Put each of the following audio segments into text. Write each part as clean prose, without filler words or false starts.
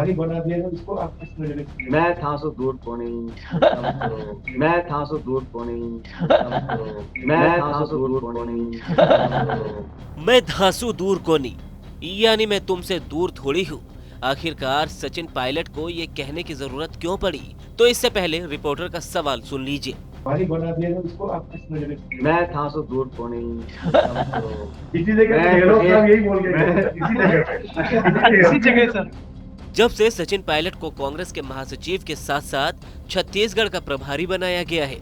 भारी बना दिया है, उसको आप किस नजरिए से मैं देखते था सो दूर कोनी, कम करो। मैं था सो दूर कोनी, कम करो। मैं था सो दूर कोनी, कम करो। मैं धांसू दूर कोनी, यानी मैं तुमसे दूर थोड़ी हूँ। आखिरकार सचिन पायलट को ये कहने की जरूरत क्यों पड़ी? तो इससे पहले रिपोर्टर का सवाल सुन लीजिए। भारी बना दिया है, उसको आप किस नजरिए से देखते मैं था सो दूर कोनी, कम करो। हैं? इसी जगह पे गहलोत साहब यही बोल के गए थे, इसी जगह पे इसी जगह सर। जब से सचिन पायलट को कांग्रेस के महासचिव के साथ साथ छत्तीसगढ़ का प्रभारी बनाया गया है,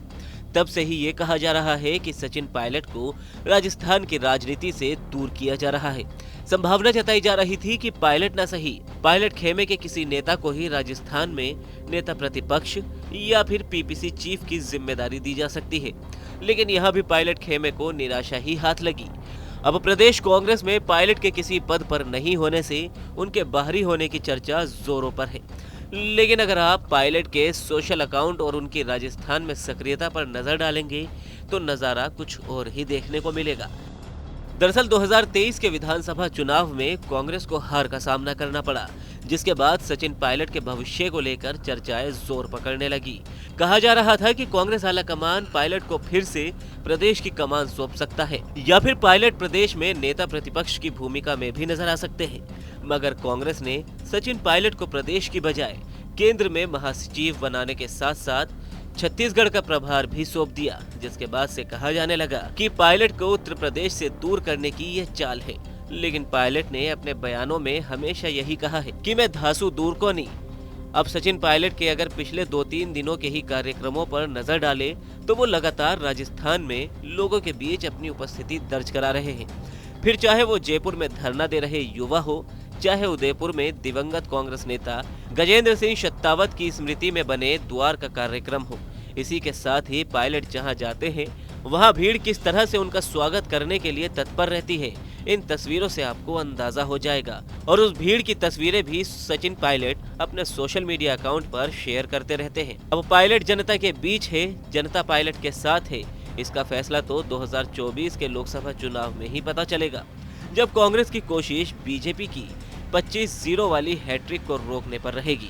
तब से ही ये कहा जा रहा है कि सचिन पायलट को राजस्थान की राजनीति से दूर किया जा रहा है। संभावना जताई जा रही थी कि पायलट न सही, पायलट खेमे के किसी नेता को ही राजस्थान में नेता प्रतिपक्ष या फिर पीपीसी चीफ की जिम्मेदारी दी जा सकती है। लेकिन यहाँ भी पायलट खेमे को निराशा ही हाथ लगी। अब प्रदेश कांग्रेस में पायलट के किसी पद पर नहीं होने से उनके बाहरी होने की चर्चा जोरों पर है। लेकिन अगर आप पायलट के सोशल अकाउंट और उनकी राजस्थान में सक्रियता पर नजर डालेंगे तो नजारा कुछ और ही देखने को मिलेगा। दरअसल 2023 के विधानसभा चुनाव में कांग्रेस को हार का सामना करना पड़ा, जिसके बाद सचिन पायलट के भविष्य को लेकर चर्चाएं जोर पकड़ने लगी। कहा जा रहा था कि कांग्रेस आलाकमान पायलट को फिर से प्रदेश की कमान सौंप सकता है या फिर पायलट प्रदेश में नेता प्रतिपक्ष की भूमिका में भी नजर आ सकते हैं। मगर कांग्रेस ने सचिन पायलट को प्रदेश की बजाय केंद्र में महासचिव बनाने के साथ साथ छत्तीसगढ़ का प्रभार भी सौंप दिया, जिसके बाद से कहा जाने लगा कि पायलट को उत्तर प्रदेश से दूर करने की यह चाल है। लेकिन पायलट ने अपने बयानों में हमेशा यही कहा है कि मैं धांसू दूर को नहीं। अब सचिन पायलट के अगर पिछले 2-3 दिनों के ही कार्यक्रमों पर नजर डाले तो वो लगातार राजस्थान में लोगों के बीच अपनी उपस्थिति दर्ज करा रहे हैं। फिर चाहे वो जयपुर में धरना दे रहे युवा हो, चाहे उदयपुर में दिवंगत कांग्रेस नेता गजेंद्र सिंह शेखावत की स्मृति में बने द्वार का कार्यक्रम हो। इसी के साथ ही पायलट जहां जाते हैं वहां भीड़ किस तरह से उनका स्वागत करने के लिए तत्पर रहती है, इन तस्वीरों से आपको अंदाजा हो जाएगा। और उस भीड़ की तस्वीरें भी सचिन पायलट अपने सोशल मीडिया अकाउंट पर शेयर करते रहते हैं। अब पायलट जनता के बीच है, जनता पायलट के साथ है, इसका फैसला तो 2024 के लोकसभा चुनाव में ही पता चलेगा, जब कांग्रेस की कोशिश बीजेपी की 25-0 वाली हैट्रिक को रोकने पर रहेगी।